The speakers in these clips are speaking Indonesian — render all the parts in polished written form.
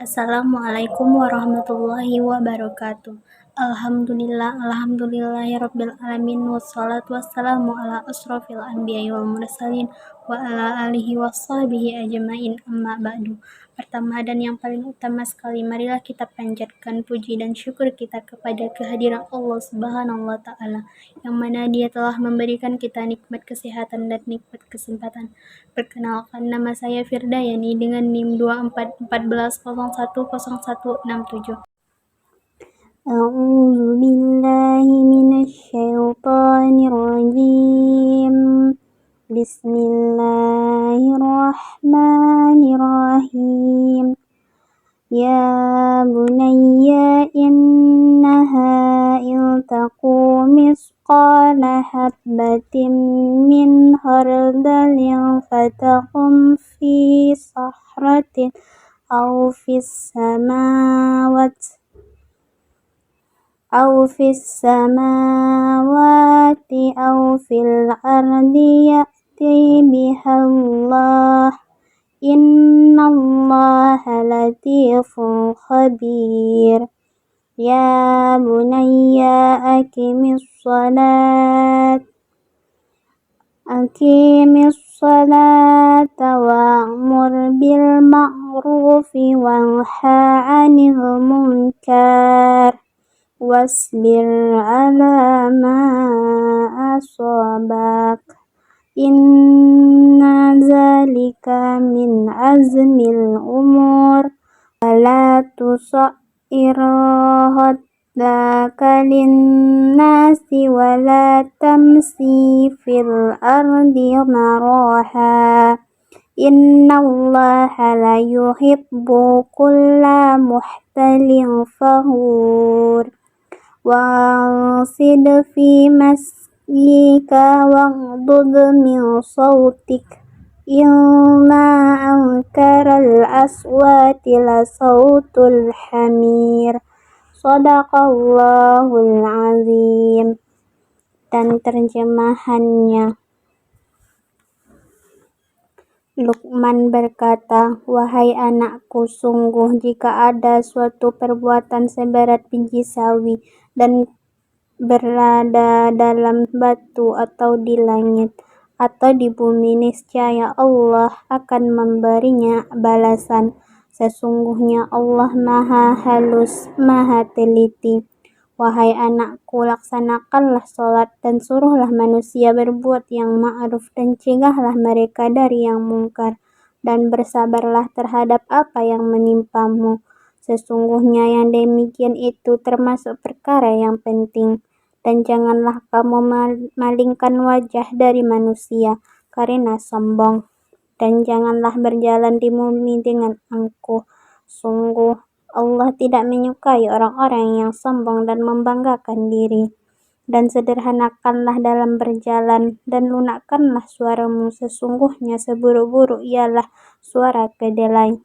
Assalamualaikum warahmatullahi wabarakatuh. Alhamdulillahirabbil alamin wassalatu wassalamu ala asrofil anbiya'i wal mursalin wa ala alihi wassahbihi ajmain amma ba'du. Pertama dan yang paling utama sekali, marilah kita panjatkan puji dan syukur kita kepada kehadiran Allah Subhanahu wa taala yang mana Dia telah memberikan kita nikmat kesehatan dan nikmat kesempatan. Perkenalkan, nama saya Firdayani dengan NIM 2414010167. A'udzu billahi minasyaitonir rajim. Bismillahirrahmanirrahim. Ya bunayya innaha iltaqu misqala habbatin min khardalin fataqum fi sahratin aw fis samawati aw fil ardi ya'ti bihallah. Innallaha latifun khabir. Ya bunayya aqimis salata wa'mur bil ma'rufi wanha 'anil munkar wasbir 'ala ma asabak. Inna zalika min azmil umur. Wala tusa'ir khaddaka linnasi wala tamsi fil ardi maraha. Innallaha la yuhibbu kulla muhtalin fakhur. Wa'sid fi masyika waghdud min sautik. Inna ankaral aswati la sautul hamir. Shadaqallahul azim. Dan terjemahannya, Luqman berkata, "Wahai anakku, sungguh jika ada suatu perbuatan seberat biji sawi dan berada dalam batu atau di langit atau di bumi, niscaya Allah akan memberinya balasan. Sesungguhnya Allah Maha Halus, Maha Teliti. Wahai anakku, laksanakanlah sholat dan suruhlah manusia berbuat yang ma'ruf dan cegahlah mereka dari yang mungkar, dan bersabarlah terhadap apa yang menimpamu. Sesungguhnya yang demikian itu termasuk perkara yang penting. Dan janganlah kamu malingkan wajah dari manusia karena sombong. Dan janganlah berjalan di bumi dengan angkuh. Sungguh Allah tidak menyukai orang-orang yang sombong dan membanggakan diri. Dan sederhanakanlah dalam berjalan, dan lunakkanlah suaramu. Sesungguhnya seburuk-buruk ialah suara kedelai.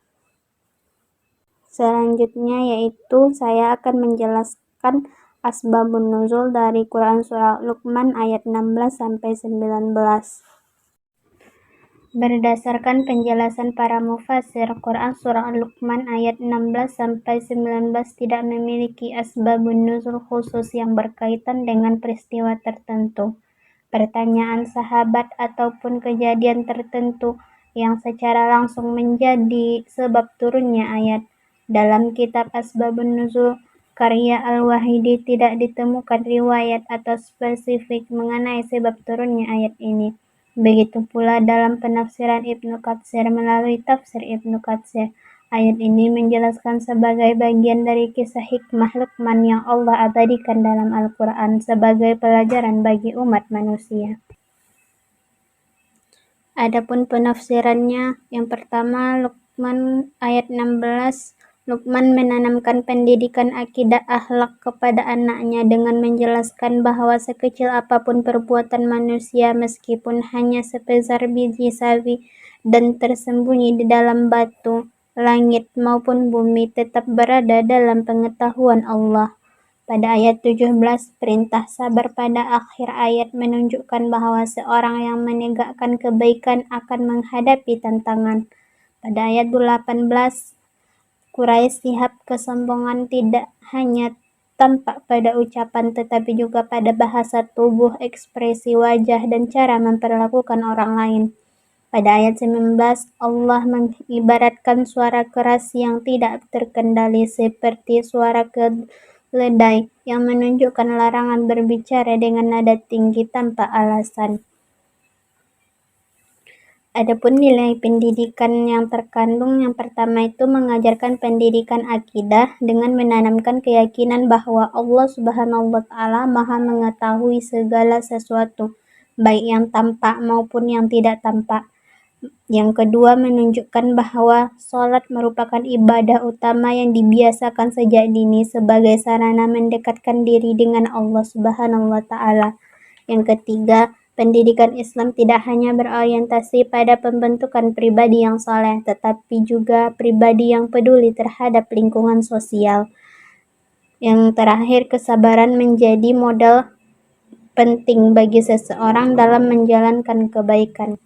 Selanjutnya yaitu saya akan menjelaskan asbabun nuzul dari Quran surah Luqman ayat 16-19. Berdasarkan penjelasan para mufassir, Quran surah Luqman ayat 16-19 tidak memiliki asbabun nuzul khusus yang berkaitan dengan peristiwa tertentu, pertanyaan sahabat ataupun kejadian tertentu yang secara langsung menjadi sebab turunnya ayat. Dalam kitab Asbabun Nuzul karya Al-Wahidi tidak ditemukan riwayat atau spesifik mengenai sebab turunnya ayat ini. Begitu pula dalam penafsiran Ibnu Katsir melalui tafsir Ibnu Katsir, ayat ini menjelaskan sebagai bagian dari kisah hikmah Luqman yang Allah abadikan dalam Al-Quran sebagai pelajaran bagi umat manusia. Adapun penafsirannya, yang pertama Luqman ayat 16, Luqman menanamkan pendidikan akidah akhlak kepada anaknya dengan menjelaskan bahwa sekecil apapun perbuatan manusia meskipun hanya sebesar biji sawi dan tersembunyi di dalam batu, langit maupun bumi tetap berada dalam pengetahuan Allah. Pada ayat 17, perintah sabar pada akhir ayat menunjukkan bahwa seorang yang menegakkan kebaikan akan menghadapi tantangan. Pada ayat 18, Quraisy sihab kesombongan tidak hanya tampak pada ucapan tetapi juga pada bahasa tubuh, ekspresi wajah, dan cara memperlakukan orang lain. Pada ayat 19, Allah mengibaratkan suara keras yang tidak terkendali seperti suara keledai yang menunjukkan larangan berbicara dengan nada tinggi tanpa alasan. Adapun nilai pendidikan yang terkandung, yang pertama itu mengajarkan pendidikan akidah dengan menanamkan keyakinan bahwa Allah Subhanahu wa Ta'ala Maha mengetahui segala sesuatu, baik yang tampak maupun yang tidak tampak. Yang kedua, menunjukkan bahwa sholat merupakan ibadah utama yang dibiasakan sejak dini sebagai sarana mendekatkan diri dengan Allah Subhanahu wa Ta'ala. Yang ketiga, pendidikan Islam tidak hanya berorientasi pada pembentukan pribadi yang saleh, tetapi juga pribadi yang peduli terhadap lingkungan sosial. Yang terakhir, kesabaran menjadi modal penting bagi seseorang dalam menjalankan kebaikan.